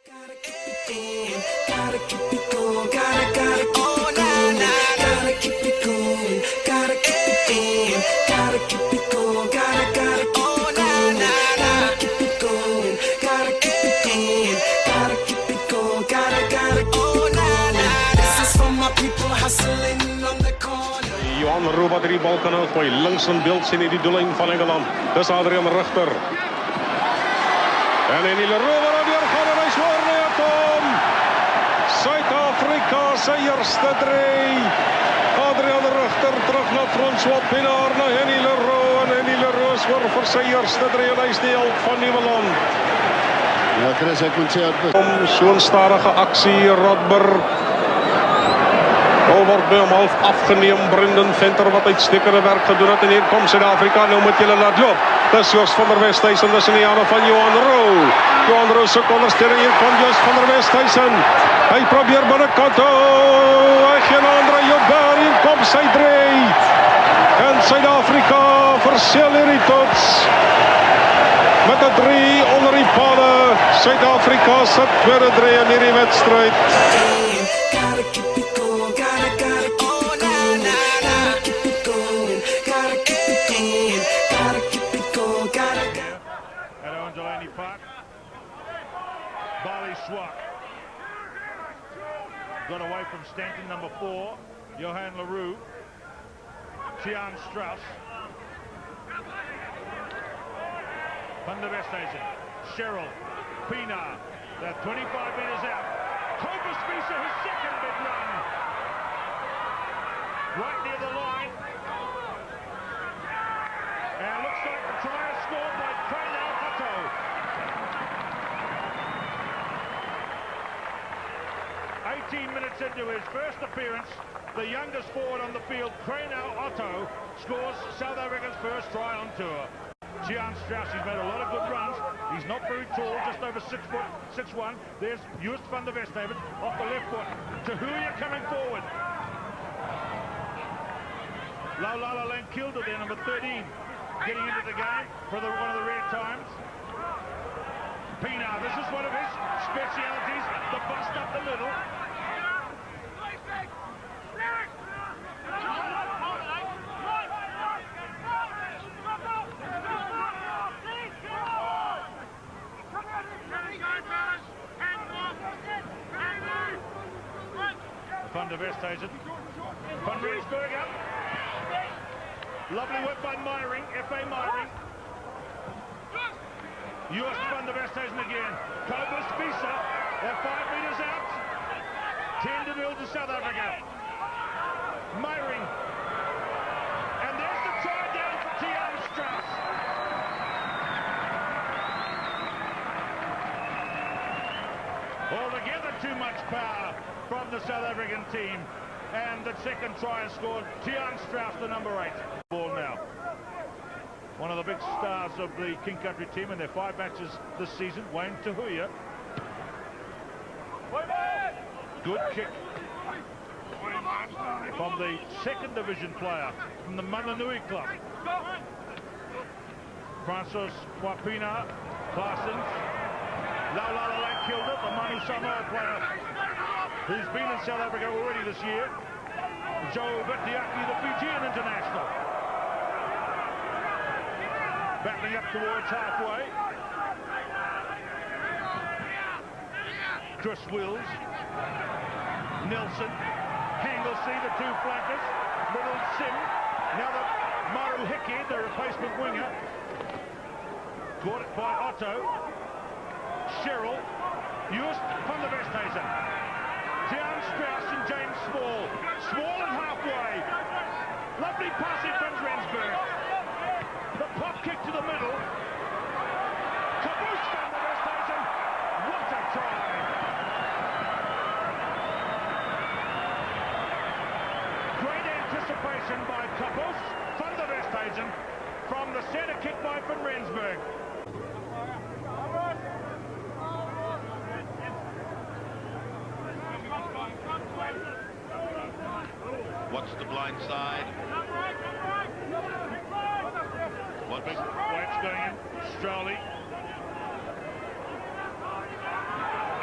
Gotta keep it going, gotta keep it going, gotta keep it going, gotta keep it going, gotta keep it going, gotta keep it going, gotta keep it going, gotta keep it going, gotta keep it going, gotta keep it going, gotta keep it going. This is for my people hustling on the corner. Johan Roba die bal kan uitgooi. Links in beeld sien hy die doellyn van Engeland. Dis Adrian Rigter. En in die Roba weer gaan en hy swaar net om. Suid-Afrika se eerste drie. Adrian Rigter terug na François Pinaar na Henny Leroux en Henny Leroux voor vir sy eerste drie en hy is die held van Nieuweland. Ja, Chris, ek moet sê Om so'n stadige aksie Rodberg. Al word by hom half afgeneem. Brendan Venter wat uitstekende werk gedoen het en hier kom Suid-Afrika nou moet julle laat loop. Dis Jos van der Westhuizen, dis in die hande van Johan Roux. Johan Roux se ondersteuning hier kom Jos van der Westhuizen. Hy probeer binnekant. Hy gee na Andre Joubert, hier kom sy drie. En Suid-Afrika verseel hierdie tots. Met 'n 3 onder die pale. Suid-Afrika se tweede drie in hierdie wedstryd. Gotta keep it going, gotta keep it going, gotta keep it going, gotta keep it going, gotta keep it going, gotta. At Owen Delaney Park. Bali Swak. Got away from Stanton, number 4. Johan Leroux. Tian Strauss. Van der Westhuizen. Cheryl. Pienaar. They're 25 metres out. Cobus Visa, his second big run. Right near the line. And looks like the try is scored by Trainal Otto. Minutes into his first appearance, the youngest forward on the field, Trainal Otto, scores South Africa's first try on tour. Tian Strauss, he's made a lot of good runs. He's not very tall, just over 6 foot, 6'1". There's Joost van der Westhuizen off the left foot. Tahuya coming forward. Laulala Lankilde there, number 13, getting into the game for one of the rare times. Pienaar, this is one of his specialities, the bust up the middle. Van der Westhuizen. Van Rensburg up. Lovely work by Meyering, F.A. Meyering. Joost van der Westhuizen again. Cobus Visa. They're 5 metres out. 10-0 to South Africa. Meyering. And there's the try down for Tian Strauss. Altogether too much power from the South African team, and the second try is scored. Tian Strauss, the number 8. Ball now. One of the big stars of the King Country team in their 5 matches this season, Wayne Tahuya. Good kick from the second division player from the Mananui club. Francois Wapina, Parsons, Laulala Lankilde, the Manu Samoa player who's been in South Africa already this year. Joe Batiaki, the Fijian international. Battling up towards halfway. Chris Wills. Nelson. Hanglesey, the 2 flankers. Little Sim. Now the Maru Hickey, the replacement winger. Caught it by Otto. Cheryl. Joost van der Westhuizen. Tian Strauss and James Small. Small and halfway. Lovely passing from Rensburg. The pop kick to the middle. Caboose van der Westhuizen. What a try. Great anticipation by Caboose van der Westhuizen from the centre kick by Van Rensburg. Watch the blind side. One big weights going in. Strowley.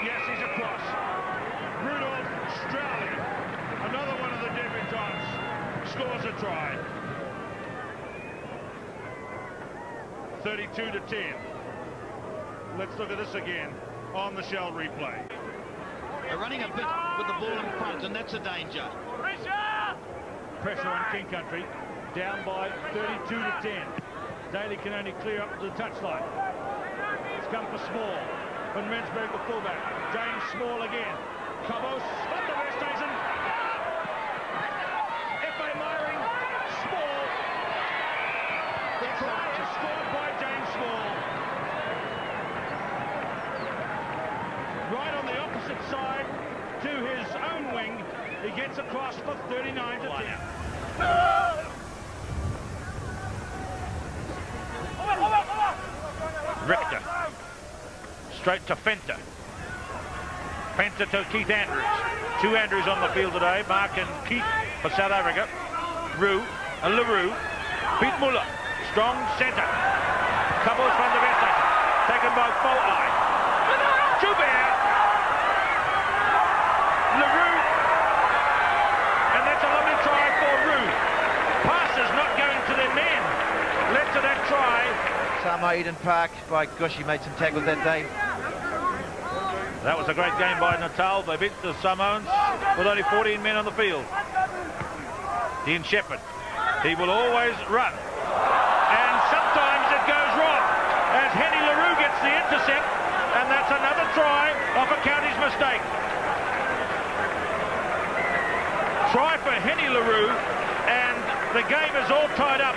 Yes, scores a try. 32-10. Let's look at this again on the Shell replay. They're running a bit with the ball in front, and that's a danger. Pressure on King Country, down by 32-10. Daly can only clear up to the touchline. It's come for Small. Van Rensburg, the fullback. James Small again. Cabos, Van der Westhuizen. F.A. Myring, Small. The try is scored by James Small. Right on the opposite side to his own wing. He gets across for 39-10. Richter. Straight to Fenter. Fenter to Keith Andrews. Two Andrews on the field today. Mark and Keith for South Africa. LaRue. Pete Muller. Strong centre. Cabos van der Westhuizen. Taken by Fo'ai. Joubert. LaRue. And that's a lovely try for Roux. Passes not going to their men. Led to that try. Samoa Eden Park, by gosh, he made some tackles that day. That was a great game by Natal. They beat the Samoans with only 14 men on the field. Dean Shepherd, he will always run. And sometimes it goes wrong as Henny LaRue gets the intercept, and that's another try off a county's mistake. Try for Henny LaRue, and the game is all tied up.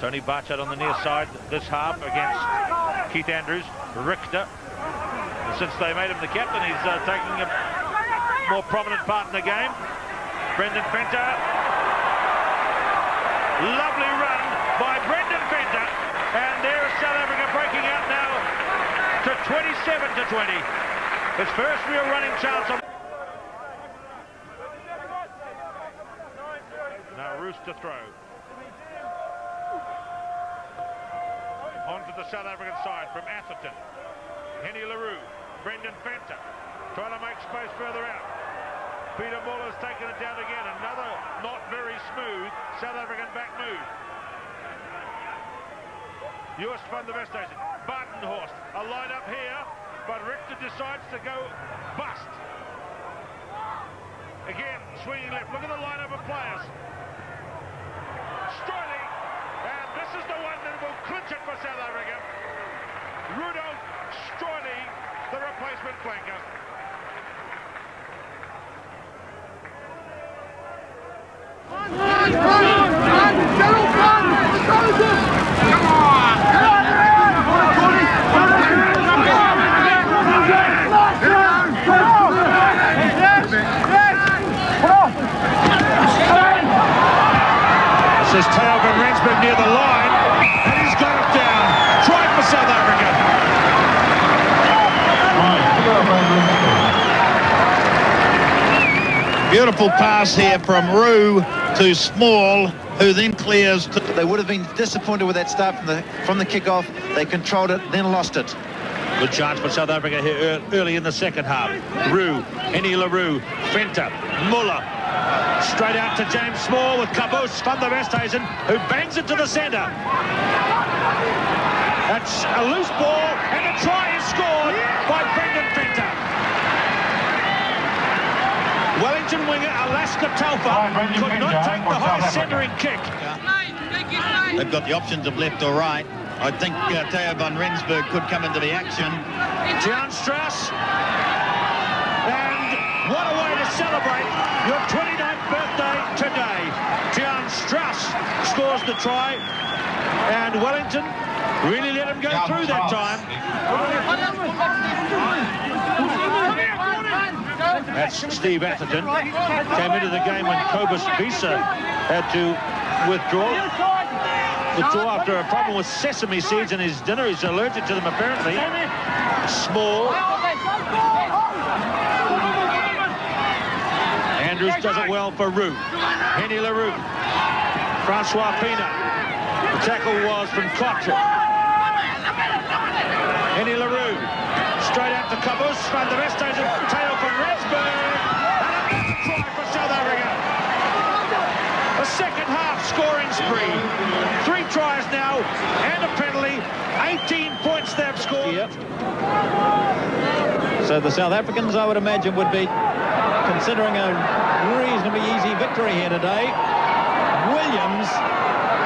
Tony Barchard on the near side this half against Keith Andrews. Richter. And since they made him the captain, he's taking a more prominent part in the game. Brendan Fenter. Lovely run by Brendan Fenter. And there's South Africa breaking out now to 27-20. His first real running chance. Now Roos to throw. Onto the South African side from Atherton. Henny LaRue, Brendan Fenter, trying to make space further out. Peter Muller's taken it down again. Another not very smooth South African back move. Joost van der Westhuizen, Badenhorst, a line up here, but Richter decides to go bust. Again, swinging left. Look at the lineup of players. Stirling. And this is the one that will clinch it for South Africa. Rudolph Stroily, the replacement flanker. This is Theo van Rensburg near the line, and he's got it down. Try for South Africa. Beautiful pass here from Roux to Small, who then clears to... They would have been disappointed with that start from the kickoff. They controlled it, then lost it. Good chance for South Africa here early in the second half. Roux, Henny LaRue, Fenter, Muller. Straight out to James Small with Cabos van der Westhuizen, who bangs it to the centre. That's a loose ball, and a try is scored by Brendan Fenter. Wellington winger Alaska Taufa could not take the high centering kick. They've got the options of left or right. I think Theo van Rensburg could come into the action. Jan Strauss. And what a way to celebrate your 29th birthday today. Jan Strauss scores the try. And Wellington really let him go through that time. That's Steve Atherton. Came into the game when Cobus Visa had to withdraw after a problem with sesame seeds in his dinner. He's allergic to them apparently. Small. Andrews does it well for Roux. Henny LaRue. Francois Pina. The tackle was from Kocher. Henny LaRue. Straight out to Cabos van der Westhuizen. Theo van Rensburg. And another try for South Africa. a second half scoring spree. 3 tries now and a penalty. 18 points they've scored. Yep. So the South Africans, I would imagine, would be considering a reasonably easy victory here today. Williams,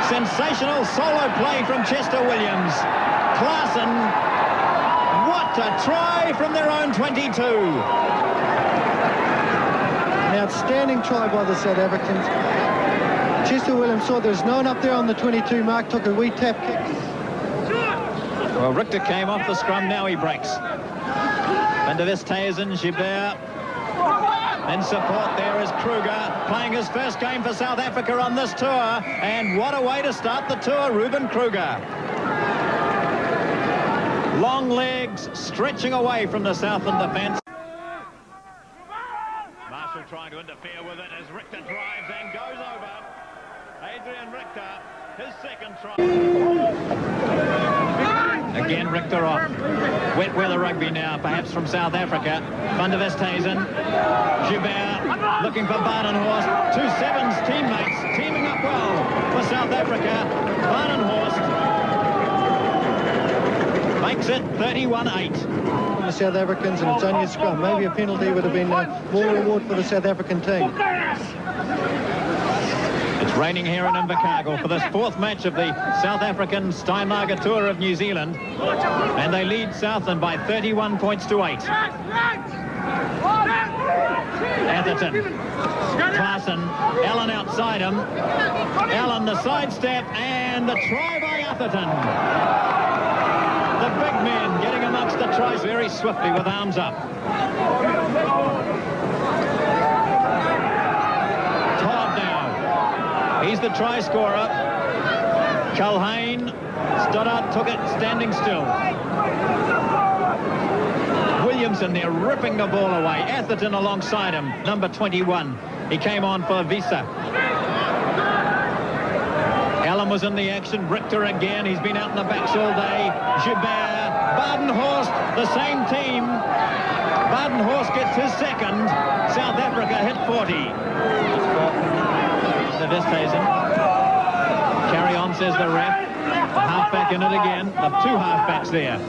sensational solo play from Chester Williams. Klaasen, what a try from their own 22. An outstanding try by the South Africans. Chester Williams saw there's no one up there on the 22 mark, took a wee tap kick. Well, Richter came off the scrum, now he breaks. Van der Westhuizen, Gilbert. In support there is Kruger, playing his first game for South Africa on this tour. And what a way to start the tour, Ruben Kruger. Long legs, stretching away from the Southland defence. Marshall trying to interfere with it as Richter drives and goes over. Adrian Richter, his second try. Again, Richter off. Wet weather rugby now, perhaps from South Africa. Van der Westhuizen. Gilbert looking for Badenhorst. 2 sevens teammates teaming up well for South Africa. Badenhorst makes it 31-8. The South Africans, and it's only a scrum. Maybe a penalty would have been more reward for the South African team. It's raining here in Invercargill for this 4th match of the South African Steinlager Tour of New Zealand. And they lead Southland by 31 points to 8. Atherton. Klaasen. Allen outside him. Allen the sidestep and the try by Atherton. The big men getting amongst the tries very swiftly with arms up. He's the try scorer. Culhane. Stoddart took it standing still. Williamson there ripping the ball away. Atherton alongside him, number 21. He came on for Visa. Allen was in the action. Richter again. He's been out in the backs all day. Gilbert. Badenhorst, the same team. Badenhorst gets his second. South Africa hit 40. The Westhuizen. Carry on, says the ref. The halfback in it again. The 2 halfbacks there.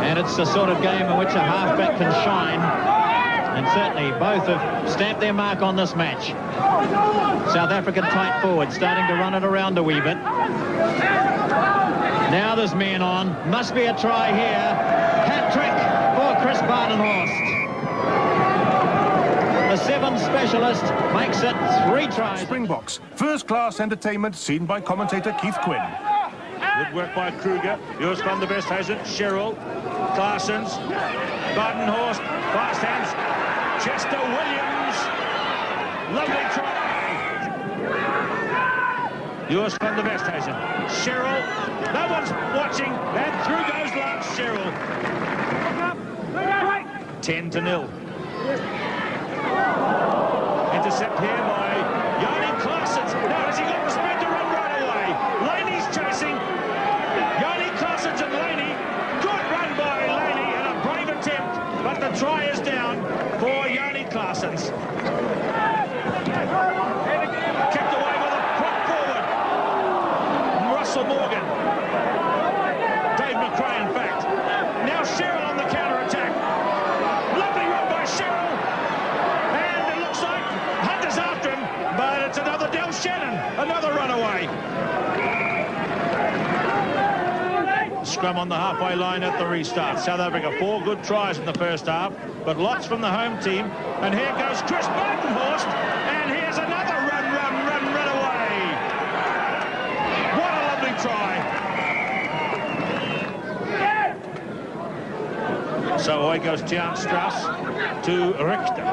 And it's the sort of game in which a halfback can shine. And certainly both have stamped their mark on this match. South African tight forward, starting to run it around a wee bit. Now there's men on. Must be a try here. Hat-trick for Chris Badenhorst. The 7 specialist makes it 3 tries. Springboks, first-class entertainment seen by commentator Keith Quinn. Good work by Kruger. Yours van der Westhuizen. Sherrill. Klaasens. Badenhorst. Fast hands. Chester Williams. Lovely try. Yours van der Westhuizen. Sherrill. No one's watching. And through goes Lance Sherrill. 10-0. Intercept here by Yanni Klaasens. Now has he got the speed to run right away? Laney's chasing. Yanni Klaasens and Laney. Good run by Laney and a brave attempt, but the try is down for Yanni Klaasens. Kicked away with a prop forward. Russell Morgan. Dave McRae, in fact. Now Sherrill on the counter-attack. Lovely run by Sherrill. But it's another Del Shannon, another runaway. Scrum on the halfway line at the restart. South Africa, 4 good tries in the first half, but lots from the home team. And here goes Chris Badenhorst, and here's another run away. What a lovely try. So away goes Tiaan Strauss to Richter.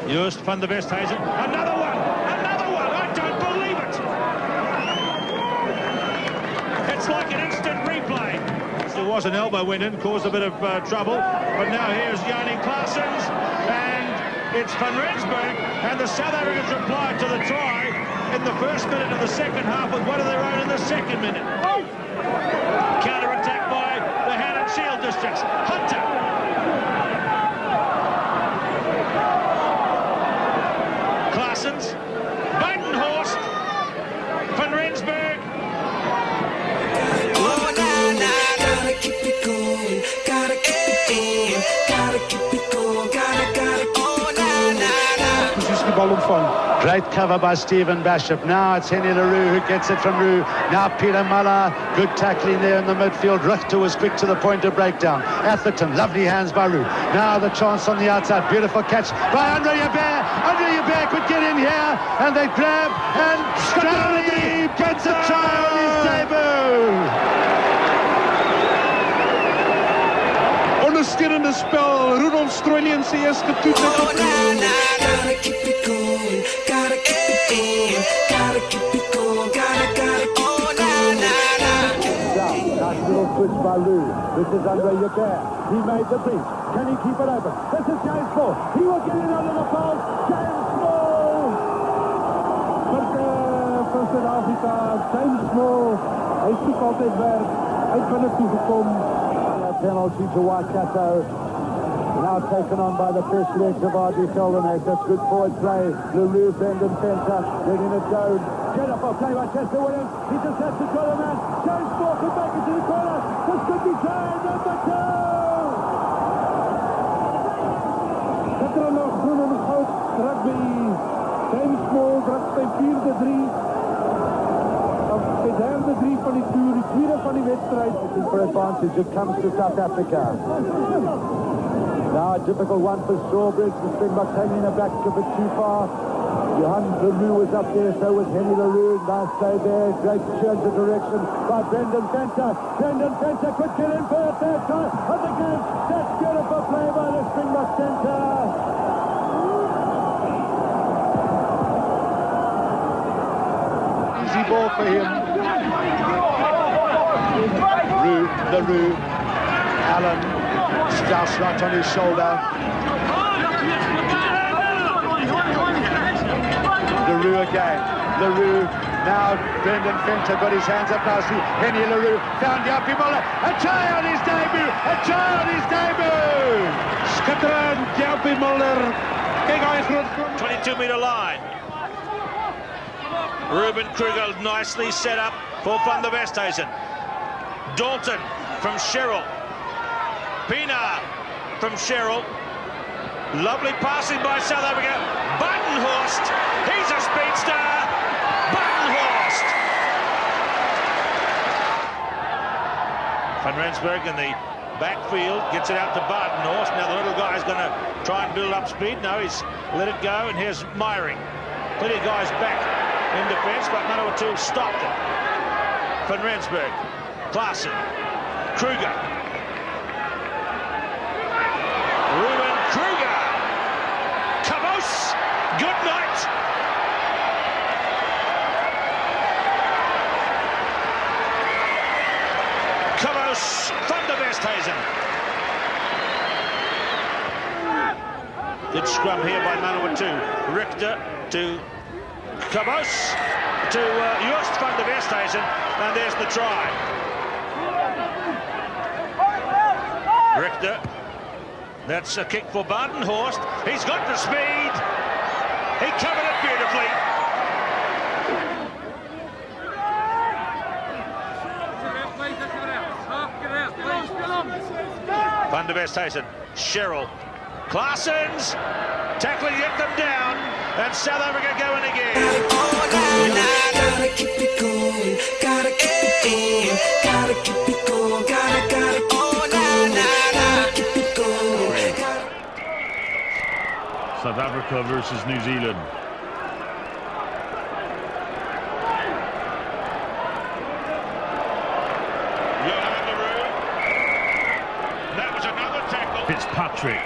Joost van der Westhuizen. Another one! I don't believe it! It's like an instant replay. There was an elbow went in, caused a bit of trouble, but now here's Yanni Klaasens, and it's Van Rensburg, and the South Africans replied to the try in the first minute of the second half with one of their own in the second minute. Counter-attack by the Han and Shield districts. Hunter. Claessens, Buitenhorst, Van Rensburg. Oh, na, na, gotta keep it going, gotta keep it going, gotta keep it going, gotta, oh, na, na, na. Precies die bal ontvang. Great cover by Stephen Bishop. Now it's Henny LaRue who gets it from Rue. Now Peter Muller. Good tackling there in the midfield. Richter was quick to the point of breakdown. Atherton, lovely hands by Rue. Now the chance on the outside. Beautiful catch by Andre Yabert. Andre Yabert could get in here. And they grab. And Stanley gets a try on his debut. Ondersteunende spel. Rudolf Strooilian se eerste toets. Oh, na, na, gotta keep it going, gotta keep it going, gotta keep it going, gotta, oh, na, na, na. Nice little switch by Lou. This is Andre Yabert. He made the breach. Can he keep it open? This is James Small. He will get it under the post. James Small. Van Suid-Afrika, James Small. Hy soek altyd werk. Hy het binne toe gekom. Penalty to Waikato. Now taken on by the first legs of R.D. Seldenek. That's good forward play. LaRue, Brendan Fenter, letting it go. Jennifer play by Chester Williams. He just has to draw the man. James Moore can back into the corner. This could be try number 2. Gister nog groen en goud rugby. James Small druk sy 4-3. Sy derde 3 van die toer, die tweede van die wedstrijd. For advantage, it comes to South Africa. Now a difficult one for Strawbridge. The Springboks hanging it back a bit too far. Johan LaRue was up there, so was Henny LaRue. Nice play there. Great change of direction by Brendan Fenter. Brendan Fenter could get in for a third time of the game. That's beautiful play by the Springbok centre. Easy ball for him. LaRue, Allen, Strauss right on his shoulder. LaRue again. LaRue, now Brendan Fenter got his hands up nicely. Henny LaRue found Jappie Muller. A try on his debut! A try on his debut! Skitterend, Jappie Muller. Kyk, hy is groot. 22-meter line. Ruben Kruger nicely set up for Van der Westhuizen. Dalton from Sherrill. Pienaar from Sherrill. Lovely passing by South Africa. Buitenhorst. He's a speedster. Buitenhorst. Van Rensburg in the backfield gets it out to Buitenhorst. Now the little guy's going to try and build up speed. No, he's let it go, and here's Meyering. Plenty of guys back in defence, but none of the two stopped it. Van Rensburg, Klaassen, Kruger. Ruben Kruger. Cabos, good night. Cabos, Van der Westhuizen. Good scrum here by Manawatu. Richter to Cabos, to Joost Van der Westhuizen, and there's the try. Richter, that's a kick for Buitenhorst. He's got the speed. He covered it beautifully. Van der Westhuizen, Sherrill, Claessens, tackling, get them down, and South Africa going again. Gotta keep it going, gotta keep it going, gotta keep it going, gotta, oh, na, keep it going. South Africa versus New Zealand. That was another tackle. Fitzpatrick,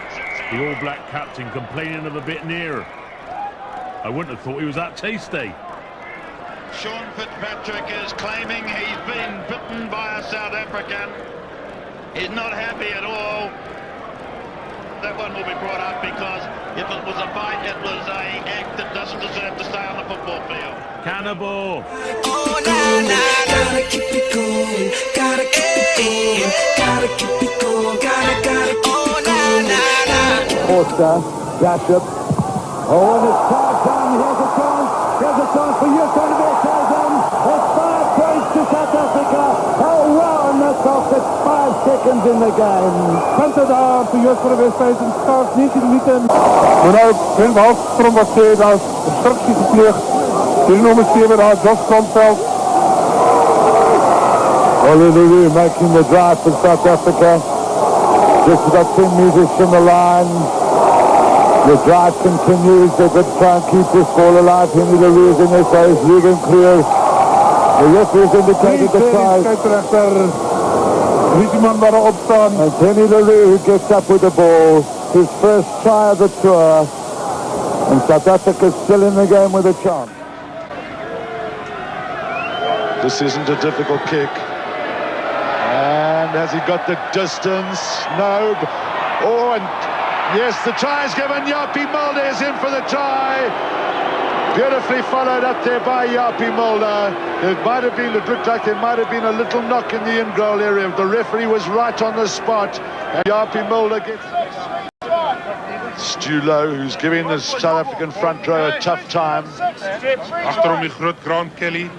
the All Black captain, complaining of a bit near. I wouldn't have thought he was that tasty. Sean Fitzpatrick is claiming he's been bitten by a South African. He's not happy at all. That one will be brought up because if it was a bite, it was an act that doesn't deserve to stay on the football field. Cannibal. Oh, gotta keep it going, gotta keep it going, gotta keep it going, gotta, oh, Forster, Bishop. Oh, and it's tied down on for Houston Westhuizen. It's 5 points to South Africa. Oh, wow, and that's off at 5 seconds in the game. Punten daar voor Houston Westhuizen. Skaars 19 minuten. Maar nou, in half Springbok sê, daar is obstructie gepleegd. Die nummer 7 daar, Josh Krontveld. Olulu making the drive for South Africa. Just about 10 meters from the line. The drive continues. They're going to try and keep this ball alive. Henny Leroux is in there, so is Ruben Clear. The referee's indicated the try. And Henny Leroux who gets up with the ball. His first try of the tour. And South Africa still in the game with a chance. This isn't a difficult kick. And has he got the distance? No. Oh, and yes, the try is given. Yapi Mulder is in for the try. Beautifully followed up there by Yapi Mulder. It looked like there might have been a little knock in the in-goal area. The referee was right on the spot. And Yapi Mulder gets... Stu Lowe, who's giving the South African front row a tough time. Achterom die groot Grant Kelly.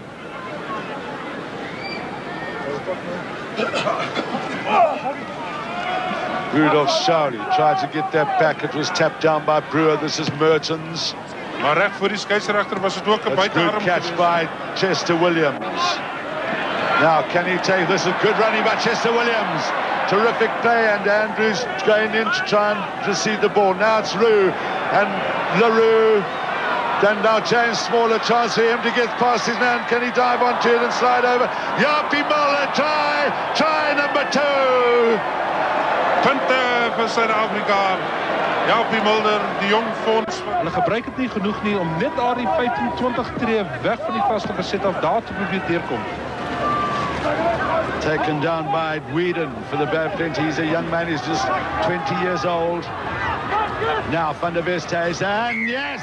Rudolph Shauli tried to get that back. It was tapped down by Brewer. This is Mertens. Maar reg voor die skeieregter was het ook 'n buitearm. Good catch by Chester Williams. Now can he take this? Is good running by Chester Williams. Terrific play, and Andrews going in to try and receive the ball. Now it's Roux and LaRue. Then now James Small, a chance for him to get past his man. Can he dive onto it and slide over? Yapi Mulder, try number 2. Punte vir Suid-Afrika. Yapi Mulder, die jong fonds. Hulle gebruik het nie genoeg nie om net daar die 15-20 tree weg van die vaste geset af daar te probeer deurkom. Taken down by Whedon for the Bear Plenty. He's a young man, he's just 20 years old. Now Van der Westhuizen, yes!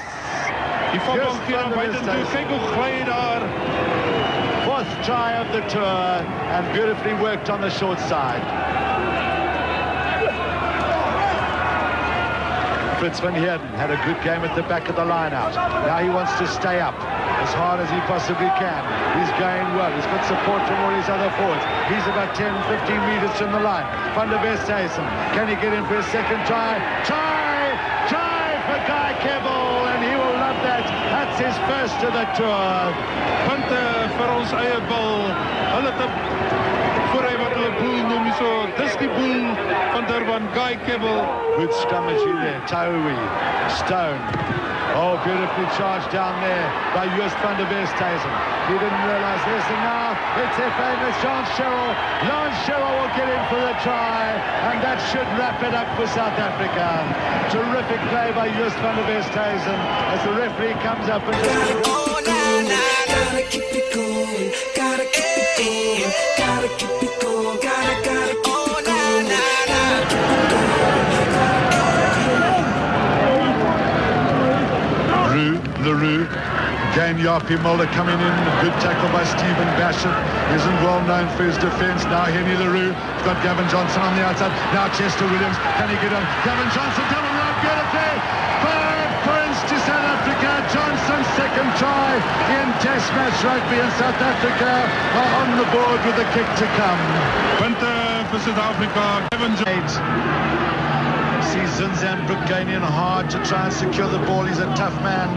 Die voetbal keer buiten toe. Kyk hoe gly daar. 4th try of the tour and beautifully worked on the short side. Fritz van Heerden had a good game at the back of the line out. Now he wants to stay up as hard as he possibly can. He's going well. He's got support from all his other forwards. He's about 10, 15 meters from the line. Van der Westhuizen, can he get in for his second try? Try for Guy Kebbel, and he will love that. That's his first of the tour. Punte vir ons eie bal. Hulle het voor hy wat hulle boel noem so. Dis die boel van Durban, Guy Kebbel. Good scrummage there. Taui, Stone. Oh, beautifully charged down there by Joost van der Westhuizen. He didn't realise this, and now it's their famous Lance Sherrill. Lance Sherrill will get in for the try, and that should wrap it up for South Africa. Terrific play by Joost van der Westhuizen as the referee comes up and just... Oh, nah, nah, gotta keep it going, gotta keep it going, gotta keep it going, gotta, oh, nah, nah, nah, keep it going. LaRue, again Yapi Mulder coming in, good tackle by Stephen Basham, isn't well known for his defence. Now Henny LaRue, he's got Gavin Johnson on the outside, now Chester Williams, can he get on? Gavin Johnson, double round, beautifully, 5 points to South Africa. Johnson's second try in Test match rugby, and South Africa are on the board with a kick to come. Punte vir Suid-Afrika. Gavin Johnson. Sees Zinzambrook going in hard to try and secure the ball. He's a tough man.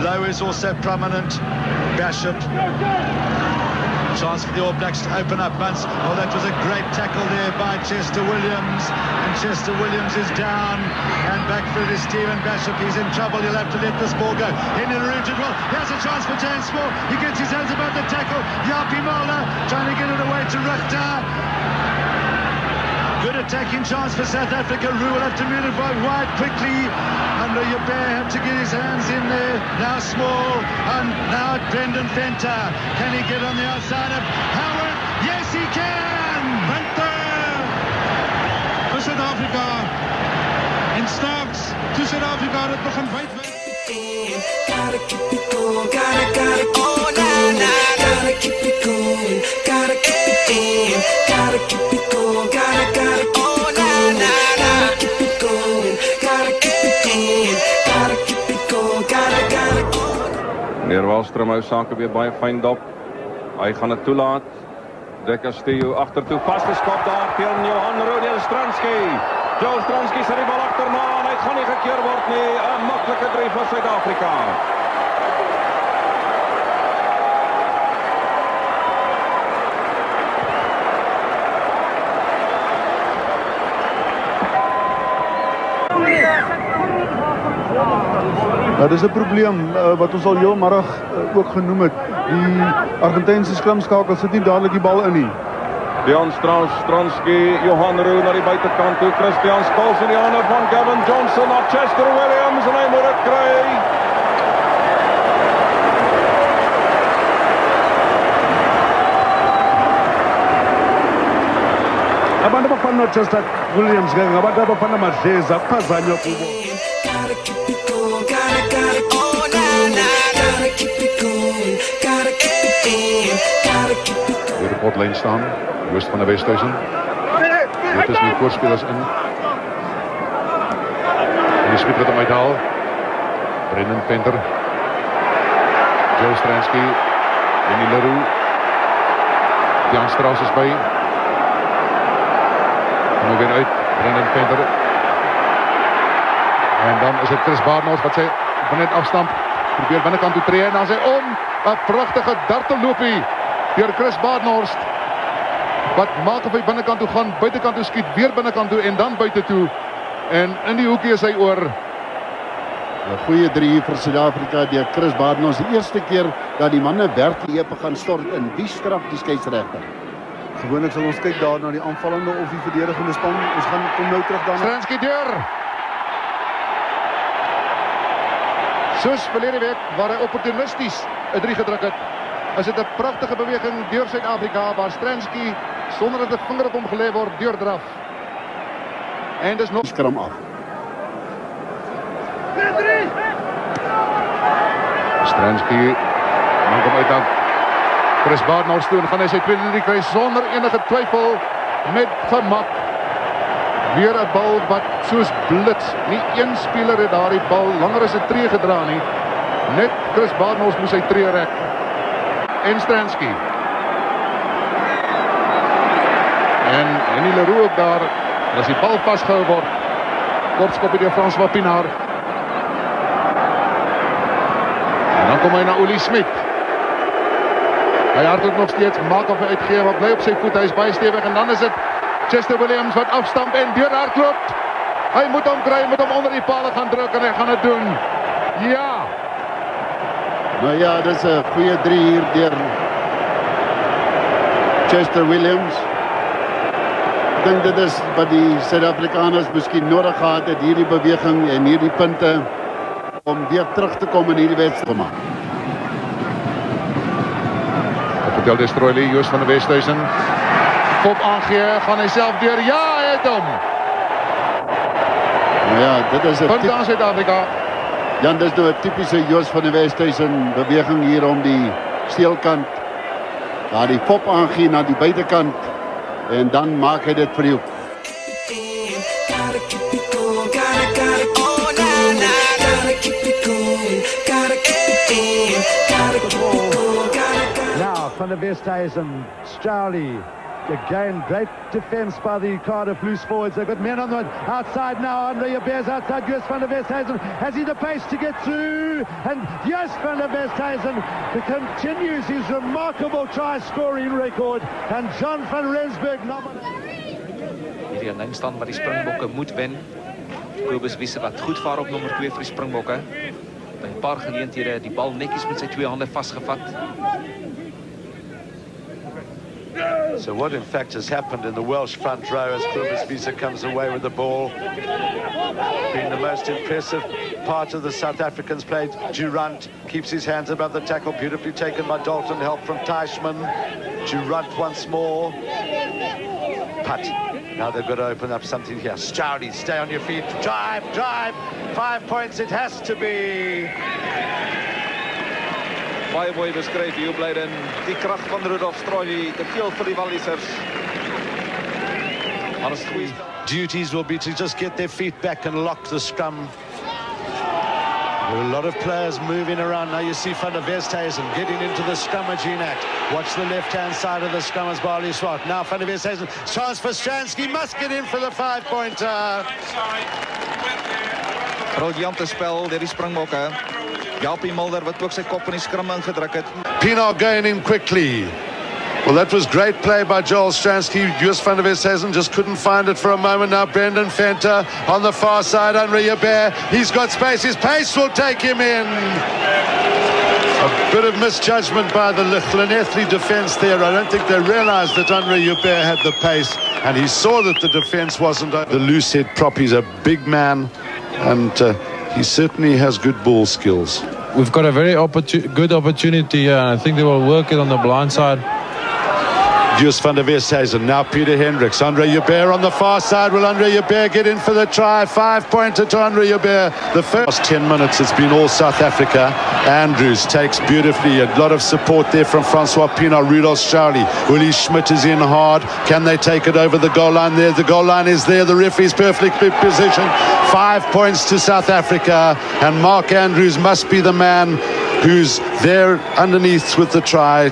Lowe is also prominent. Basham. Chance for the All Blacks to open up once. Oh, that was a great tackle there by Chester Williams. And Chester Williams is down. And back for it is Stephen Basham. He's in trouble. He'll have to let this ball go. Henny LaRue did well. Here's a chance for James Small. He gets his hands above the tackle. Yapi Mulder trying to get it away to Ruchter. Good attacking chance for South Africa. Roux will have to move it wide quickly. Under your bear have to get his hands in there. Now Small, and now Brendan Venter. Can he get on the outside of Howard? Yes, he can! Punte vir Suid-Afrika. En snaaks, toe Suid-Afrika het begin wyd. Gotta keep it going, gotta, oh, nah, nah, gotta keep it going, gotta keep it going, gotta keep it going, gotta, oh, nah, nah, nah, keep it going, gotta keep it going, gotta keep it going, gotta, oh. Meneer Wallström hou sake weer baie fyn dop. Hy gaan dit toelaat. De Castillo agtertoe vasgeskop daar teen Johan Rode Stransky. Joe Stransky sit die bal agterna en hy gaan nie gekeer word nie. 'n Maklike drie vir Suid-Afrika. Dit is 'n probleem wat ons al heel middag ook genoem het. Die Argentynse skrimskakel sit nie dadelik die bal in nie. Deon Stransky, Johan Roux na die buitekant toe. Christian Scholes in die hande van Gavin Johnson na Chester Williams en hy moet dit kry. Abantu abafana noChester Williams ke ngabantu abafana amadleza kuphazanywa kubo. Gotta keep it going, gotta, oh na na, gotta keep it going, gotta keep it going, gotta keep it going. Weer op potlyn staan, Joost van der Westhuizen. Dit is die voorspelers in. En die Smit wat hom uithaal. Brendan Venter. Joe Stransky. Jenny Leroux. Jan Strauss is by. Kom weer uit, Brendan Venter. En dan is het Chris Barnard wat sy net afstamp. Probeer binnekant toe tree en dan sy om. 'n pragtige dartelloopie deur Chris Barnard. Wat maak of hy binnekant toe gaan, buitekant toe skiet, weer binnekant toe en dan buite toe. En in die hoekie is hy oor. 'n Goeie 3 vir Suid-Afrika deur Chris Barnard. Die eerste keer dat die manne werklik gaan stort in wie straf die skeieregter. Gewoonlik sal ons kyk daar na die aanvallende of die verdedigende span. Ons gaan kom nou terug daarna. Stransky deur. Soos verlede week waar hy opportunisties 'n 3 gedruk het, is dit 'n pragtige beweging deur Suid-Afrika waar Stransky sonder dat 'n vinger op hom gelê word deurdraf. En dis nog skram af. Stransky maak hom uit dan Chris Barnard toe en gaan hy sy tweede 3 kry sonder enige twyfel met gemak. Weer 'n bal wat soos blits. Nie een speler het daardie bal langer as 'n tree gedra nie. Net Chris Barnard moes sy tree rek. En Stransky. En Henny Leroux ook daar. En as die bal vasgehou word, kortskopie deur François Pinaar. En dan kom hy na Uli Smit. Hy hardloop nog steeds, maak of hy uitgee, maar bly op sy voet, hy is baie stewig. En dan is dit Chester Williams wat afstamp en deur hardloop. Hy moet hom kry, moet hom onder die pale gaan druk en hy gaan dit doen. Ja! Nou ja, dis 'n goeie 3 hier deur Chester Williams. Ek dink dit is wat die Suid-Afrikaners miskien nodig gehad het, hierdie beweging en hierdie punte om weer terug te kom in hierdie wedstryd. Vertel Destroylie, Joost van der Westhuizen. Kop aangee, gaan hy self deur. Ja, hy het hom. Nou ja, dit is 'n punt aan Suid-Afrika. Jan, dis nou 'n tipiese Joost van der Westhuizen beweging hier om die steelkant. Daar die pop aangee na die buitekant en dan maak hy dit vir jou. Gotta keep it going, gotta, oh na na, gotta keep it going, gotta keep it going, gotta keep it going, gotta. Now, Van der Westhuizen, Strowley. Again, great defence by the Cardiff loose forwards. They've got men on the outside now. Andre Bears outside. Joost van der Westhuizen. Has he the pace to get through? And Joost van der Westhuizen continues his remarkable try-scoring record. And John van Rensburg nominated. Hierdie aanlyn staan wat die Springbokke moet wen. Kobus Wiese wat goed vaar op nommer 2 vir die Springbokke. By 'n paar geleenthede die bal netjies met sy 2 hande vasgevat. So what in fact has happened in the Welsh front row as Kobus Wiese comes away with the ball. Been the most impressive part of the South Africans played. Durant keeps his hands above the tackle, beautifully taken by Dalton, help from Teichmann. Durant once more. Putt. Now they've got to open up something here. Stowdy, stay on your feet. Drive, drive. 5 points it has to be. Baie mooi beskryf hier op Leiden. Die krag van Rudolf Strojli, te veel vir die Wallisers. Duties will be to just get their feet back and lock the scrum. A lot of players moving around. Now you see Van der Westhuizen getting into the scrummaging act. Watch the left-hand side of the scrum as Barley Swart. Now Van der Westhuizen, chance for Stransky, must get in for the 5-pointer. Briljante spel deur die Springbokke. Japie Mulder wat ook sy kop in die skrum ingedruk het. Pienaar going in quickly. Well, that was great play by Joel Stransky. Joost van der Westhuizen just couldn't find it for a moment. Now Brendan Venter on the far side. Henri Joubert, he's got space. His pace will take him in. A bit of misjudgment by the Llanelli defence there. I don't think they realised that Henri Joubert had the pace, and he saw that the defence wasn't. The loose head prop, he's a big man, and he certainly has good ball skills. We've got a very good opportunity here. I think they will work it on the blind side. Joost van der Westhuizen, now Peter Hendricks. Henri Joubert on the far side. Will Henri Joubert get in for the try? 5-pointer to Henri Joubert. The first 10 minutes, it's been all South Africa. Andrews takes beautifully. A lot of support there from Francois Pienaar. Rudolf Charlie. Uli Schmidt is in hard. Can they take it over the goal line there? The goal line is there. The referee's perfectly positioned. 5 points to South Africa. And Mark Andrews must be the man who's there underneath with the try.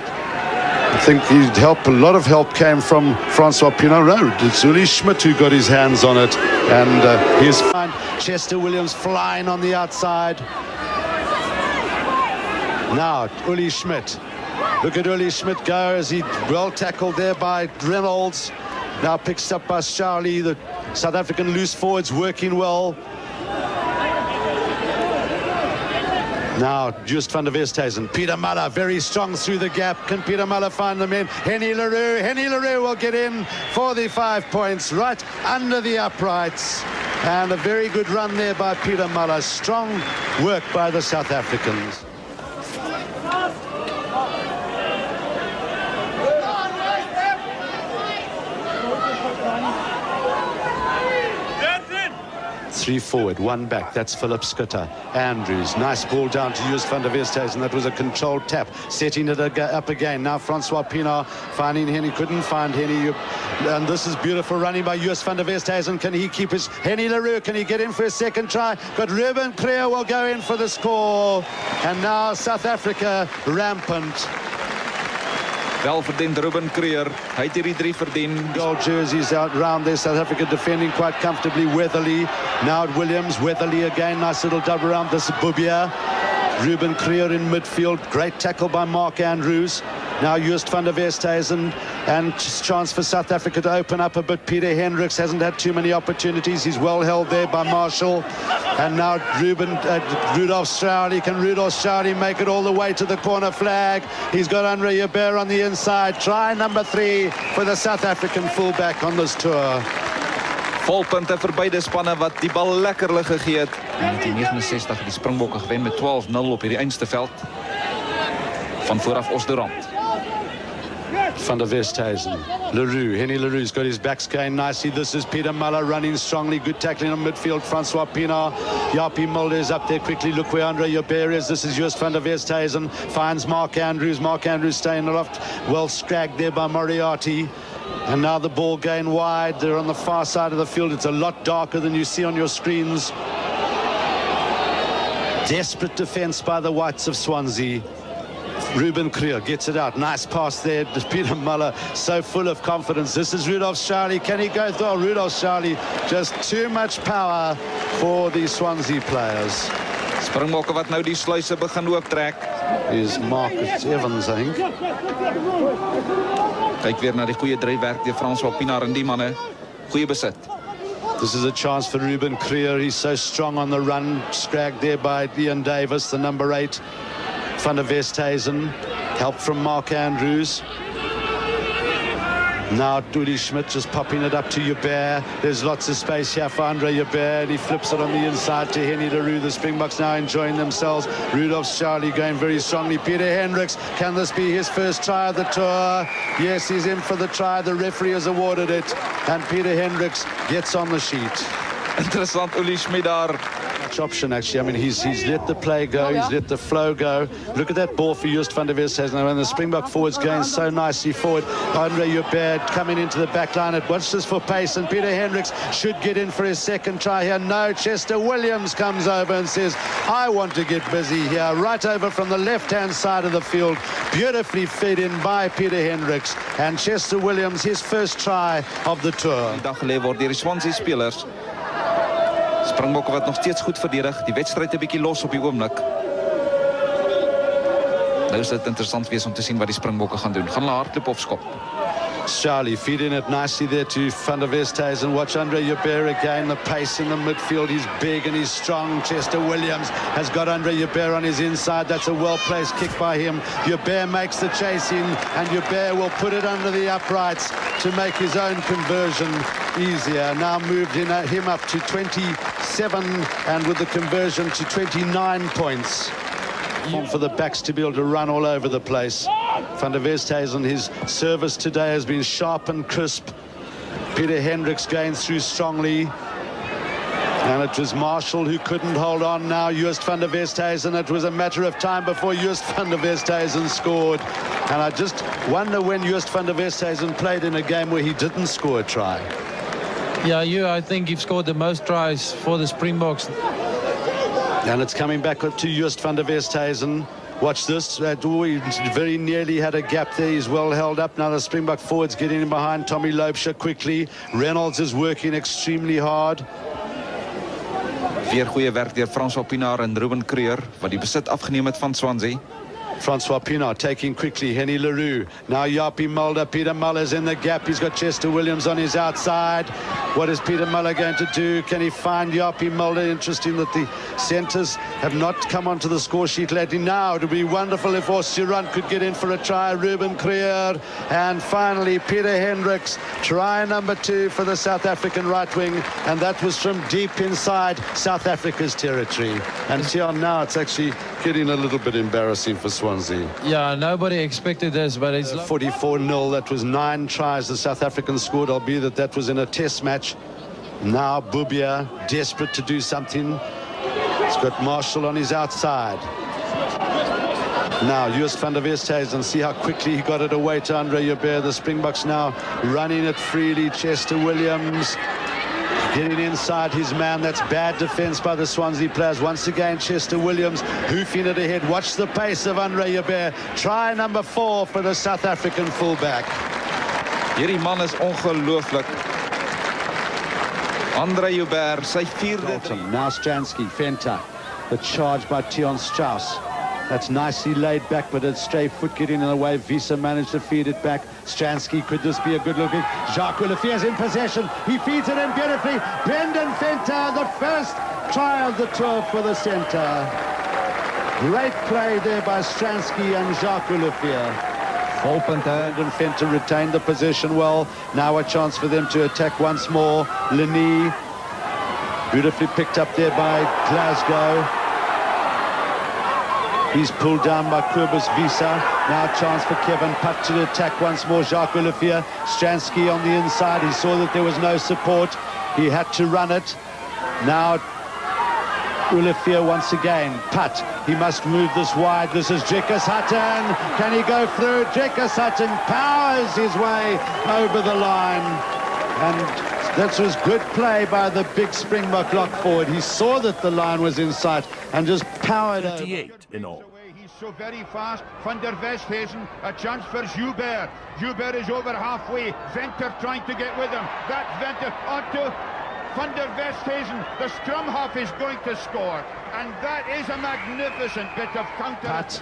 I think he'd help. A lot of help came from Francois Pienaar. No, it's Uli Schmidt who got his hands on it, and he's fine. Chester Williams flying on the outside. Now Uli Schmidt. Look at Uli Schmidt go as he well tackled there by Reynolds. Now picked up by Charlie. The South African loose forwards working well. Now, Joost van der Westhuizen. Peter Muller, very strong through the gap. Can Peter Muller find them in? Henny LaRue. Henny LaRue will get in for the 5 points, right under the uprights. And a very good run there by Peter Muller. Strong work by the South Africans. Three forward, one back. That's Philip Schutter. Andrews, nice ball down to Joost van der Westhuizen. That was a controlled tap, setting it up again. Now Francois Pienaar finding Henny, couldn't find Henny. And this is beautiful running by Joost van der Westhuizen. Can he keep his Henny LaRue? Can he get in for a second try? But Ruben Creer will go in for the score. And now South Africa rampant. Wel verdiend Ruben Creer. Hy het hierdie 3 verdien. Gold jerseys out round there. South Africa defending quite comfortably. Weatherly. Now Williams. Weatherly again. Nice little dub around this Bubia. Ruben Creer in midfield. Great tackle by Mark Andrews. Now Joost van der Westhuizen. And chance for South Africa to open up a bit. Peter Hendricks hasn't had too many opportunities. He's well held there by Marshall. And now Rudolf Straudy. Can Rudolf Straudy make it all the way to the corner flag? He's got Henri Joubert on the inside. Try number 3 for the South African fullback on this tour. Volpunte vir beide spanne wat die bal lekker lig gegee het. In 1969 het die Springbokke gewen met 12-0 op hierdie eindste veld. Van vooraf Osdorant. Van der Westhuizen. LaRue. Henny LaRue's got his backs going nicely. This is Peter Muller running strongly. Good tackling on midfield. Francois Pienaar. Japie Mulder is up there quickly. Look where Henri Joubert is. This is Joost van der Westhuizen. Finds Mark Andrews. Mark Andrews staying aloft. Well scragged there by Moriarty. And now the ball going wide. They're on the far side of the field. It's a lot darker than you see on your screens. Desperate defence by the Whites of Swansea. Ruben Creer gets it out. Nice pass there. Peter Muller so full of confidence. This is Rudolf Charlie. Can he go through? Rudolf Charlie, just too much power for the Swansea players. Springbokke wat nou die sluise begin ooptrek. Is Marcus Evans, I think. Kyk weer na die goeie dryfwerk deur Francois Pienaar en die manne. Goeie besit. This is a chance for Ruben Creer. He's so strong on the run. Scragged there by Ian Davis, the number 8. Van der Westhuizen. Help from Mark Andrews. Now Uli Schmidt just popping it up to Joubert. There's lots of space here for Henri Joubert. And he flips it on the inside to Henny LaRue. The Springboks now enjoying themselves. Rudolf Charlie going very strongly. Peter Hendricks. Can this be his first try of the tour? Yes, he's in for the try. The referee has awarded it. And Peter Hendricks gets on the sheet. Interessant, Uli Schmidt daar much option, actually. I mean, he's let the play go, he's let the flow go. Look at that ball for Joost van der Westhuizen. And the Springbok forwards going so nicely forward. Andre Joubert coming into the back line. It watches for pace, and Peter Hendricks should get in for his second try here. No, Chester Williams comes over and says, I want to get busy here. Right over from the left-hand side of the field. Beautifully fed in by Peter Hendricks. And Chester Williams, his first try of the tour. Die dag gelê word deur die Swansea spelers. Springbokke wat nog steeds goed verdedig. Die wedstryd 'n bietjie los op die oomblik. Nou is dit interessant wees om te sien wat die Springbokke gaan doen. Gaan hulle hardloop of skop? Charlie feeding it nicely there to Van der Westhuizen. Watch Andre Joubert again. The pace in the midfield. He's big and he's strong. Chester Williams has got Andre Joubert on his inside. That's a well-placed kick by him. Joubert makes the chase in, and Joubert will put it under the uprights to make his own conversion easier. Now moved him up to 27, and with the conversion to 29 points. For the backs to be able to run all over the place. Van der Westhuizen, his service today has been sharp and crisp. Peter Hendricks going through strongly. And it was Marshall who couldn't hold on. Now Joost van der Westhuizen. It was a matter of time before Joost van der Westhuizen scored. And I just wonder when Joost van der Westhuizen played in a game where he didn't score a try. Yeah, I think you've scored the most tries for the Springboks. And it's coming back to Joost van der Westhuizen. Watch this. He very nearly had a gap there. He's well held up. Now the Springbok forwards getting in behind. Tommy Loubser quickly. Reynolds is working extremely hard. Weer goeie werk deur François Pinaar en Ruben Creer wat die besit afgeneem het van Swansea. Francois Pienaar taking quickly. Henny Leroux. Now Jaapie Mulder. Peter Muller's in the gap. He's got Chester Williams on his outside. What is Peter Muller going to do? Can he find Jaapie Mulder? Interesting that the centres have not come onto the score sheet lately. Now it would be wonderful if Osirant could get in for a try. Ruben Creer. And finally Peter Hendricks. Try number 2 for the South African right wing. And that was from deep inside South Africa's territory. And now it's actually getting a little bit embarrassing for Swansea. Yeah, nobody expected this, but it's 44-0. That was 9 tries the South Africans scored, albeit that was in a test match. Now Bubia desperate to do something. He's got Marshall on his outside. Now Joost van der Westhuizen, see how quickly he got it away to Andre Joubert. The Springboks now running it freely. Chester Williams getting inside his man. That's bad defense by the Swansea players. Once again, Chester Williams hoofing it ahead. Watch the pace of Andre Joubert. Try number 4 for the South African fullback. Hierdie man is ongelooflik. Andre Joubert, sy 4de. Now Stransky, Venter. The charge by Tion Strauss. That's nicely laid back, but it's stray foot getting in the way. Visa managed to feed it back. Stransky, could this be a good looking? Jacques Willefeer's in possession. He feeds it in beautifully. Brendan Venter, the first try of the tour for the centre. Great play there by Stransky and Jacques Willefeer. Brendan Venter retained the possession well. Now a chance for them to attack once more. Leni, beautifully picked up there by Glasgow. He's pulled down by Kobus Visa. Now a chance for Kevin Putt to attack once more. Jacques Willefeer. Stransky on the inside. He saw that there was no support. He had to run it. Now Willefeer once again. Putt. He must move this wide. This is Jekus Hutton. Can he go through? Jekus Hutton powers his way over the line. And that was good play by the big Springbok lock forward. He saw that the line was in sight and just powered over. 38 in all. He's so very fast. Van der Westhuizen, a chance for Joubert. Joubert is over halfway. Venter trying to get with him. That's Venter onto Van der Westhuizen. The scrum half is going to score. And that is a magnificent bit of counter. Putt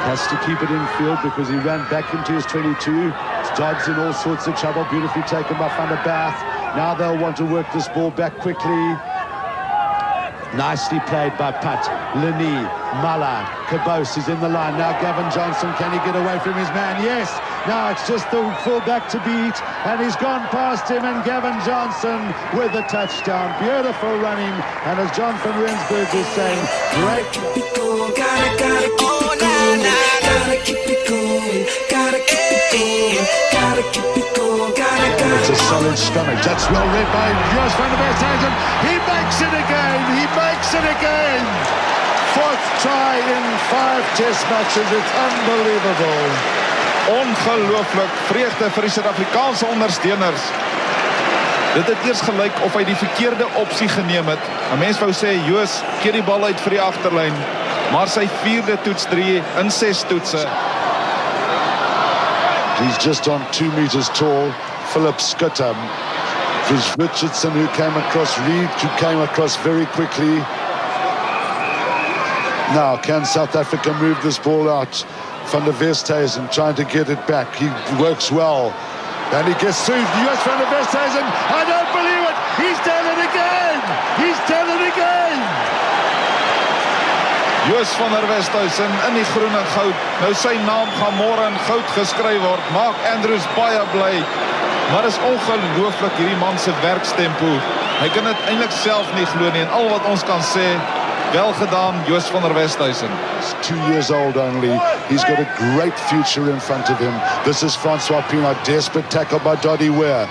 has to keep it in field because he ran back into his 22. Dobbs in all sorts of trouble. Beautifully taken by Van der Bath. Now they'll want to work this ball back quickly. Nicely played by Putt. Leni, Mala, Cabos is in the line. Now Gavin Johnson, can he get away from his man? Yes. Now it's just the fullback to beat, and he's gone past him, and Gavin Johnson with a touchdown. Beautiful running, and as John van Rensburg is saying, great. Gotta keep it going, gotta keep it going, gotta keep it going. in. Gotta keep it going, gotta. It's a solid scrummage. That's well read by Joost van der Westhuizen. He makes it again. He makes it again. Fourth try in 5 test matches. It's unbelievable. Ongelooflik, vreugde vir die Suid-Afrikaanse ondersteuners. Dit het eers gelyk of hy die verkeerde opsie geneem het. 'n Mens wou sê, Joos, keer die bal uit vir die agterlyn. Maar sy 4de toets 3 in 6 toetse. He's just on 2 meters tall. Philip Skutter. It was Richardson who came across, Reed who came across very quickly. Now, can South Africa move this ball out? Van der Westhuizen trying to get it back. He works well. And he gets through. Joost van der Westhuizen. I don't believe it. He's done it again. He's done it again. Joost van der Westhuizen in die groen en goud. Nou sy naam gaan môre in goud geskryf word. Maak Andrews baie bly. Maar is ongelooflik hierdie man se werkstempo. Hy kan dit eintlik self nie glo nie en al wat ons kan sê, wel gedaan Joost van der Westhuizen. He's 2 years old only. He's got a great future in front of him. This is Francois Pienaar, desperate tackle by Doddy Ware.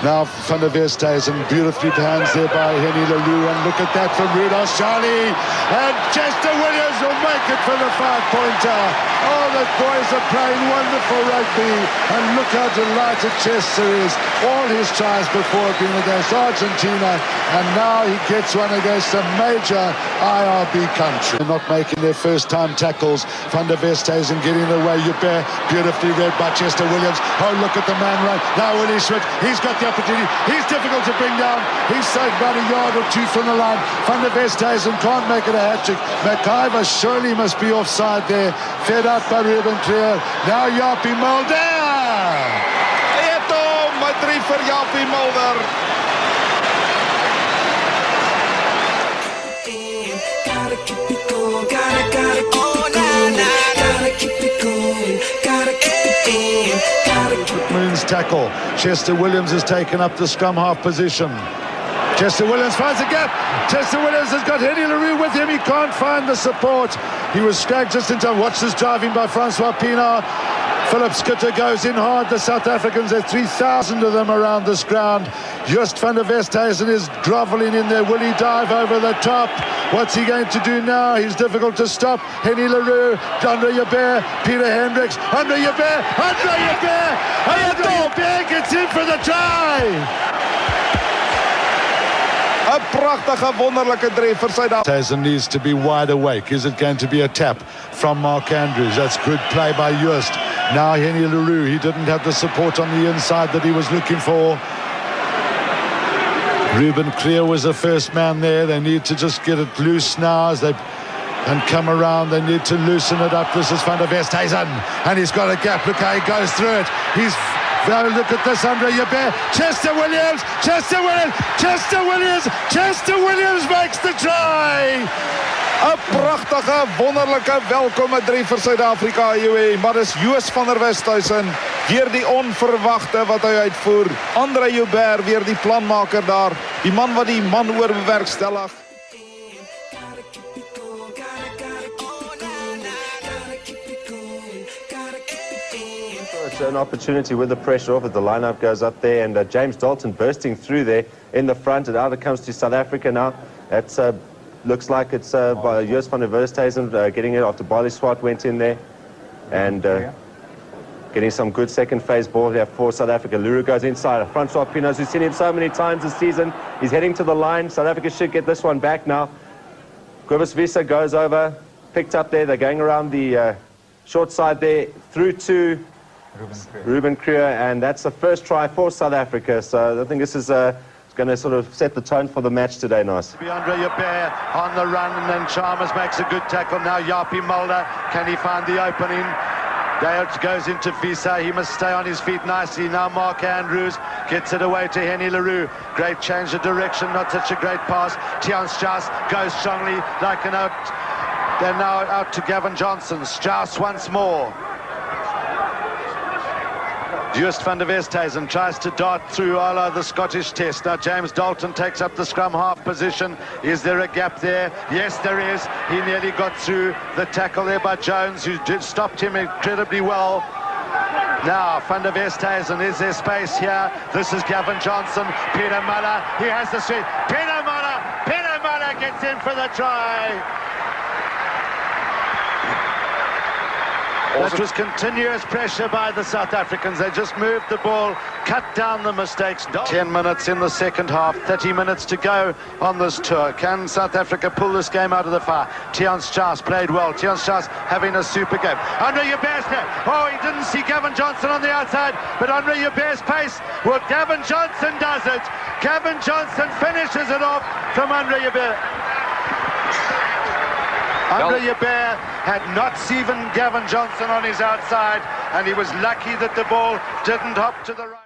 Now Van der Westhuizen, beautifully hands there by Henny Leroux, and look at that from Rudolph Charlie, and Chester Williams will make it for the 5-pointer. Oh, the boys are playing wonderful rugby, and look how delighted Chester is. All his tries before have been against Argentina, and now he gets one against a major IRB country. They're not making their first time tackles. Van der Westhuizen getting away. Hubert, beautifully read by Chester Williams. Oh, look at the man run. Now Willie Schmidt, he's got the opportunity. He's difficult to bring down. He's saved about a yard or 2 from the line. Van der Westhuizen can't make it a hat-trick. McIver surely must be offside there. Fed out by Ruben Clear. Now Japie Mulder. Eto, my 3 vir Japie Mulder. Gotta keep it going, gotta keep it going, gotta keep it going, gotta keep it in, gotta keep it. Moon's tackle. Chester Williams has taken up the scrum half position. Chester Williams finds a gap. Chester Williams has got Henny Leroux with him. He can't find the support. He was scragged just in time. Watch this driving by Francois Pienaar. Philip Skutter goes in hard. The South Africans, there's 3,000 of them around this ground. Joost van der Westhuizen is groveling in there. Will he dive over the top? What's he going to do now? He's difficult to stop. Henny Leroux, Andre Joubert, Peter Hendricks, Andre Joubert, Andre Joubert, Andre Joubert gets in for the try. 'n pragtige wonderlike drie vir Suid-Afrika. Tyson needs to be wide awake. Is it going to be a tap from Mark Andrews? That's good play by Joost. Now Henny Leroux, he didn't have the support on the inside that he was looking for. Ruben Clear was the first man there. They need to just get it loose now as they and come around. They need to loosen it up. This is Van der Westhuizen, and he's got a gap. Look how he goes through it. Look at this, Andre Joubert. Chester Williams, Chester Williams, Chester Williams, Chester Williams makes the try. 'n pragtige, wonderlike, welkome drie vir Suid-Afrika, maar dis Joost van der Westhuizen weer die onverwagte wat hy uitvoer. Andre Joubert weer die planmaker daar, die man wat die man oor bewerkstellig. It's an opportunity with the pressure off it. The lineup goes up there, and James Dalton bursting through there in the front, and out it comes to South Africa now. It's looks like it's by Joost van der Westhuizen getting it after Barley Swart went in there, and getting some good second phase ball here for South Africa. Leroux goes inside. Francois Pienaar, who's seen him so many times this season, he's heading to the line. South Africa should get this one back now. Quibus Visa goes over, picked up there. They're going around the short side there through to Ruben Clear, and that's the first try for South Africa. So I think this is going to sort of set the tone for the match today, Nice. Andre Joubert on the run, and then Chalmers makes a good tackle. Now Japie Mulder, can he find the opening? Dale goes into Visa. He must stay on his feet nicely. Now Mark Andrews gets it away to Henny Leroux. Great change of direction, not such a great pass. Tian Strauss goes strongly like an out. They're now out to Gavin Johnson. Strauss once more. Joost van der Westhuizen tries to dart through a la the Scottish test. Now James Dalton takes up the scrum half position. Is there a gap there? Yes, there is. He nearly got through the tackle there by Jones, who stopped him incredibly well. Now, Van der Westhuizen, is there space here? This is Gavin Johnson. Peter Muller, he has the street. Peter Muller gets in for the try. That was continuous pressure by the South Africans. They just moved the ball, cut down the mistakes. 10 minutes in the second half, 30 minutes to go on this tour. Can South Africa pull this game out of the fire? Tiaan Strauss played well. Tiaan Strauss having a super game. Andre Hubert's now. Oh, he didn't see Gavin Johnson on the outside, but Andre Hubert's pace. Well, Gavin Johnson does it. Gavin Johnson finishes it off from Andre Hubert. Andre Hubert had not seen Gavin Johnson on his outside, and he was lucky that the ball didn't hop to the right.